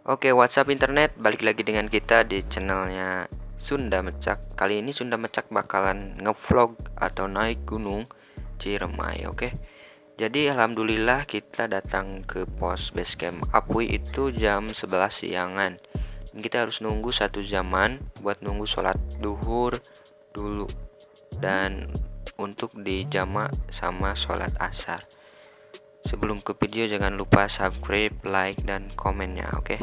Oke, WhatsApp internet, balik lagi dengan kita di channelnya Sunda Mecak. Kali ini Sunda Mecak bakalan ngevlog atau naik gunung Ciremai. Oke, jadi alhamdulillah kita datang ke pos basecamp Apui itu jam 11 siangan. Dan kita harus nunggu 1 jaman buat nunggu sholat duhur dulu dan untuk dijama sama sholat asar. Sebelum ke video jangan lupa subscribe, like, dan komennya, oke?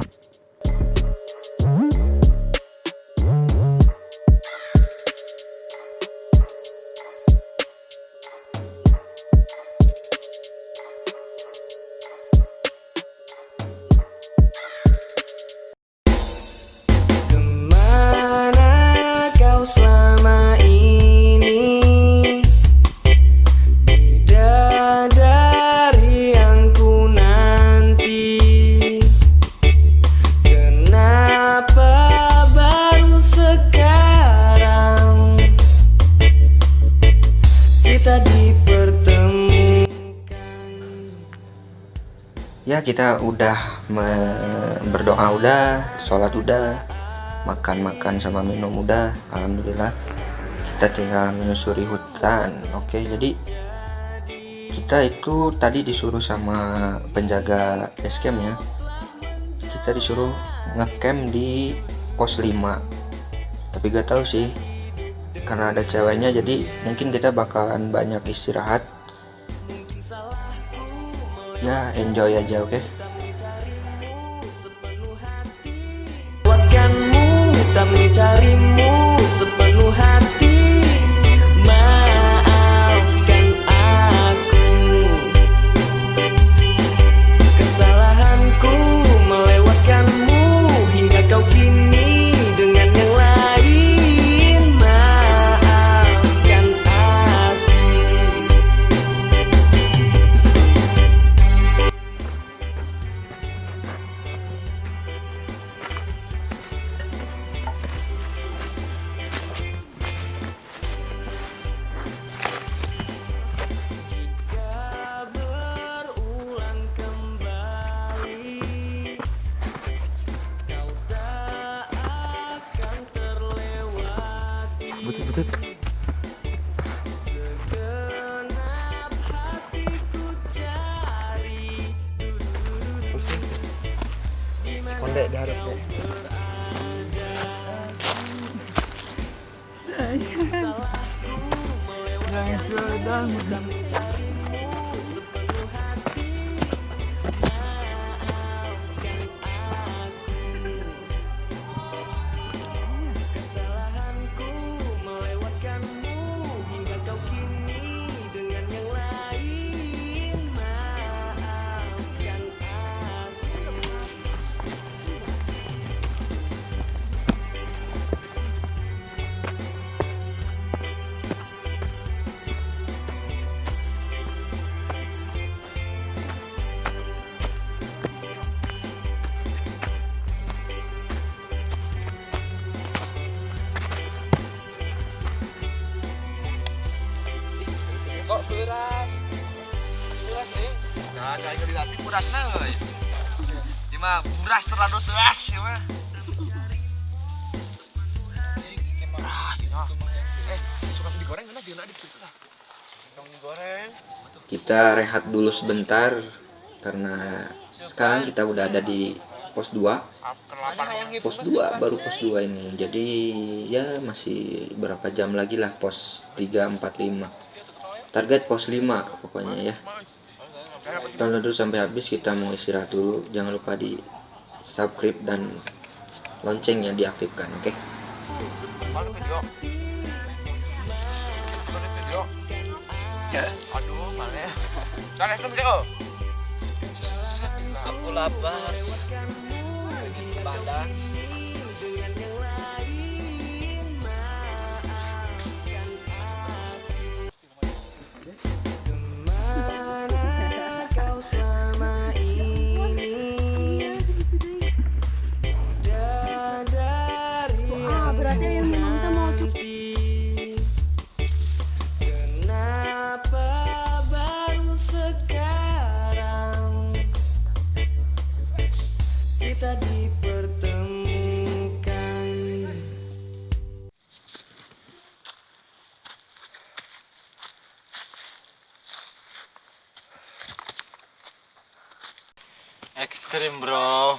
Kemana kau selama ini? Bidadari yang ku nanti. Kenapa baru sekarang kita dipertemukan? Ya, kita udah berdoa udah, sholat udah, makan sama minum udah, alhamdulillah. Kita tinggal menyusuri hutan. Oke, jadi kita itu tadi disuruh sama penjaga basecamp ya, kita disuruh ngecamp di pos 5, tapi gak tahu sih karena ada ceweknya, jadi mungkin kita bakalan banyak istirahat ya, enjoy aja. Oke. Buatkanmu tak mencarimu sepenuh hati. Maafkan aku, kesalahanku melewatkanmu hingga kau kini dengan yang lain. Maafkan aku. Jika berulang kembali, kau tak akan terlewati. Butut. Segenap hatiku cari. Kondek diharap deh. Yang sedang Mencarimu sepenuh hati. Maafkan aku, kesalahanku melewatkanmu hingga kau kini dengan yang lain. Maafkan aku. kok beras nih. Nah, kayak gini dilatih beras nih. Ini mah beras terlalu deras ya mah. Suka digoreng mana dia di situ lah. Dong digoreng. Kita rehat dulu sebentar karena sekarang kita udah ada di pos 2. Pos 2 baru pos 2 ini. Jadi ya masih berapa jam lagi lah pos 3, 4, 5. Target pos 5 pokoknya ya. Tonton dulu sampai habis, kita mau istirahat dulu. Jangan lupa di subscribe dan loncengnya diaktifkan, oke? Mana video? Mana video? Ya, aduh, mana ya? Cari ke video. Aku lapar. Badan. Kemana kau selama ini? Bidadari Berarti yang memang kita mau cukup. nanti. Kenapa baru sekarang kita di ekstrim bro.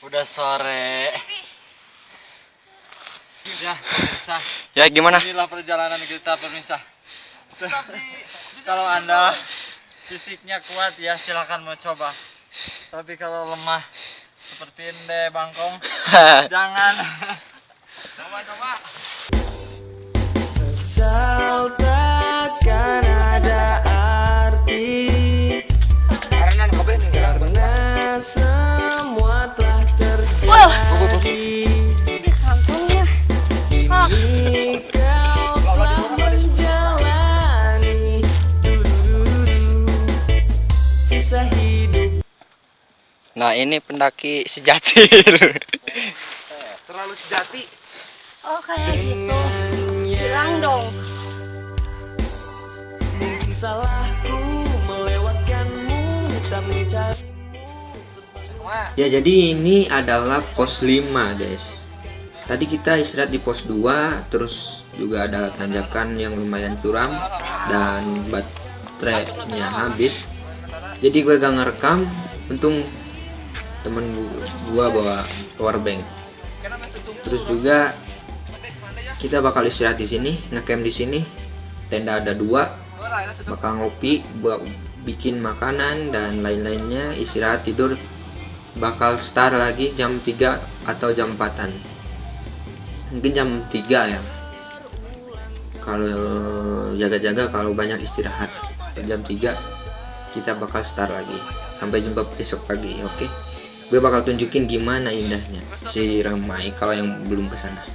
Udah sore. Ya pemirsa, Ya gimana? inilah perjalanan kita pemirsa. Kalau Anda fisiknya kuat ya silakan mencoba. Tapi kalau lemah seperti Inde Bangkong, jangan. Coba. Sesal takkan ada arti karena semua telah terjadi. Kampungnya. Kini kau telah menjalani sisa hidup. Nah ini pendaki sejati. Terlalu sejati. Oh kayak gitu. Bilang dong. Mungkin salahku melewatkanmu, tak mencarimu. Ya jadi ini adalah pos 5 guys. Tadi kita istirahat di pos 2. Terus juga ada tanjakan yang lumayan curam dan baterainya habis. Jadi gue gak ngerekam. Untung temen gua bawa powerbank. Terus juga kita bakal istirahat di sini, ngecamp di sini. Tenda ada 2. Bakal ngopi, buat bikin makanan dan lain-lainnya. Istirahat tidur. Bakal start lagi jam 3 atau jam 4-an. Mungkin jam 3 ya. Kalau jaga-jaga, kalau banyak istirahat. Jam 3 kita bakal start lagi. Sampai jumpa besok pagi, oke? Gue bakal tunjukin gimana indahnya Ciremai kalau yang belum kesana.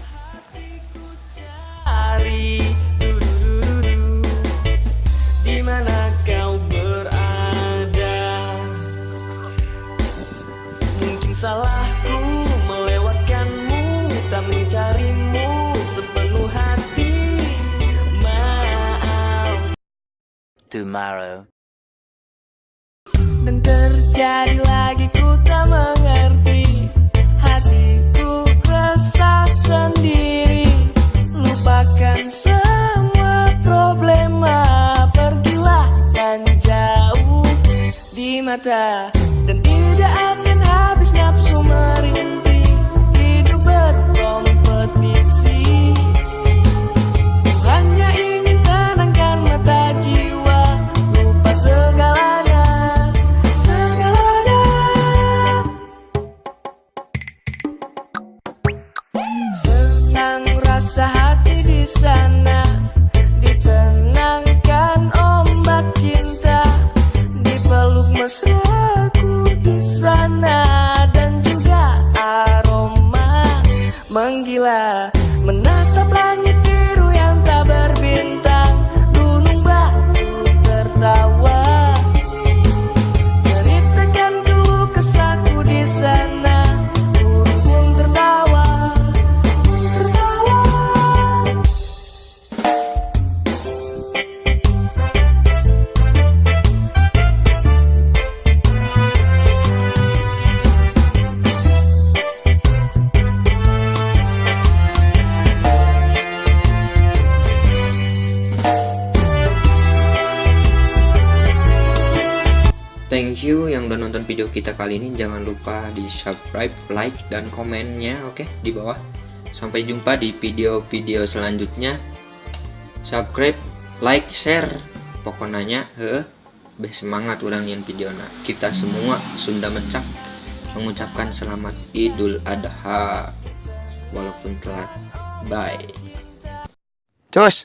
Hari di mana kau berada? Mungkin salahku melewatkanmu, tak mencarimu sepenuh hati. Maaf. Tomorrow. Dan terjadi lagi, ku tak mengerti. Hatiku resah sendiri. Lupakan semua problema. Pergilah dan jauh di mata. Dan tidak akan habis nafsu merintih. Hidup berkompetisi. Ku hanya ingin tenangkan mata jiwa. Lupa segalanya. Senang rasa hati di sana, ditenangkan ombak cinta, dipeluk mesraku di sana, dan juga aroma menggila, menatap langit biru yang tak berbintang, gunung batu tertawa, ceritakan keluh kesahku di sana, burung pun tertawa. Thank you yang udah nonton video kita kali ini. Jangan lupa di subscribe, like, dan komennya oke di bawah. Sampai jumpa di video-video selanjutnya. Subscribe, like, share. Pokoknya semangat ulangian video. Nah, kita semua Sunda Mecak mengucapkan selamat Idul Adha walaupun telat. Bye. Cus.